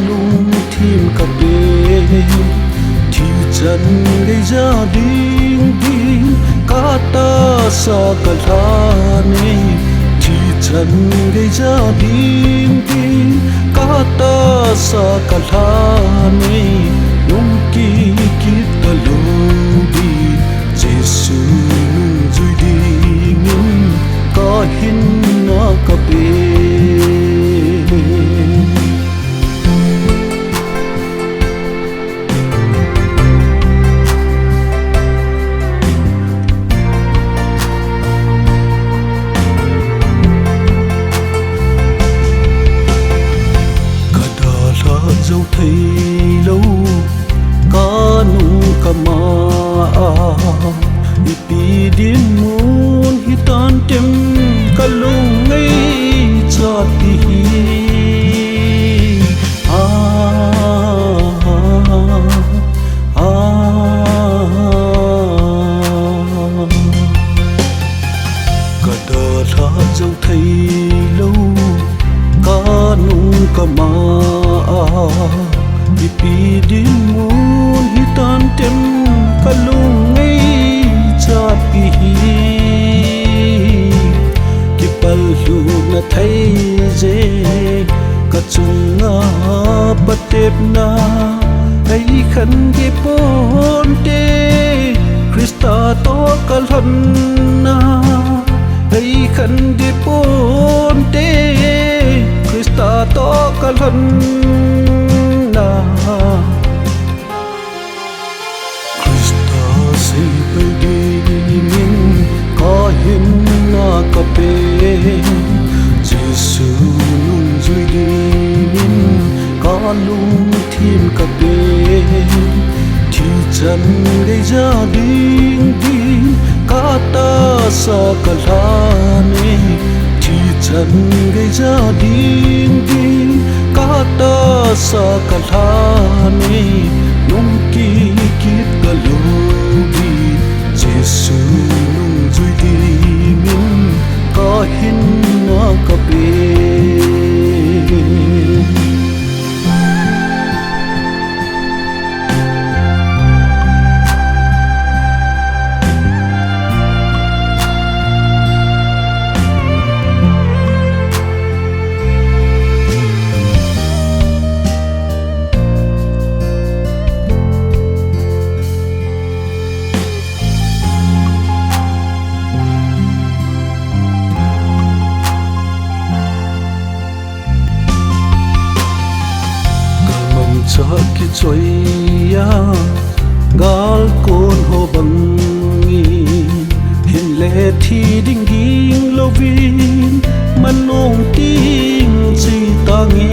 lung thim cà phê thì chân gây gia đình đình cả ta sa cả thà này thì chân gây gia đình đình cả ta sa cả thà này nung kỳ kít ta lâu đi Giêsu nung duy đi nung có hin na cà phê dấu thấy lâu cá nung cá ma ipi din mun hitan tem kalung ngay chati kada tha dấu thấy lâu cá nung cá ma ipi din mun hitan tem kalung ngay chapi ki palhu na thai je ka chunga patep na ai khan ge ponte Krista to kalhan na ai khan ge ponte Krista to kalhan Krista say bay đi min có hin na cà phê Giêsu nung duy đi min có lung thiên cà phê thì chân gây gia đình đi cả ta sa cả này thì chân gây gia đình đi cả ta sa cả này nung kỳ kít cả lâu đi Giêsu nung duy đi min có hin na cà phê cha ki choya gal kon ho bangi hin le thi ding ging lovin manong ting chi tangi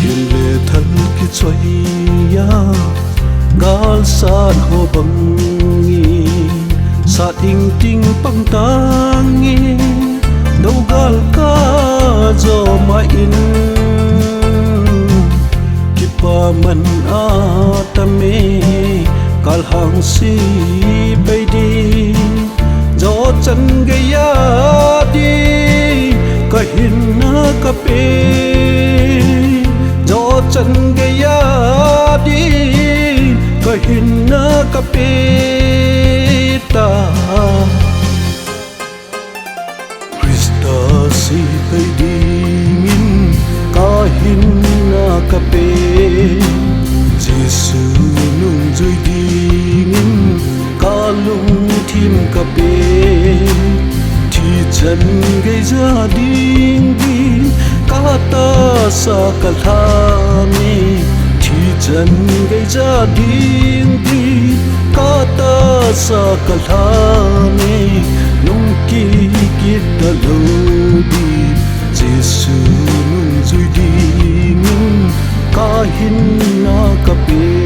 hin le thal ki choya gal san ho bangi sa ting ting pang tangi đâu gal ka zo ma in kipa man atame kal hang si bay đi zo chân gaya đi ka hin na ka pe zo chân gaya đi ka hin na ka pe ta Krista si bay đi min ka hin na ka pe Giêsu nung duy đi min ka lung thim ka pe thì chân gây gia đình đi cả ta sa cả này thì chân gây gia đình đi cả ta sa cả này nung kỳ kít ta lâu đi Giêsu nung duy đi min ka hin na ka pe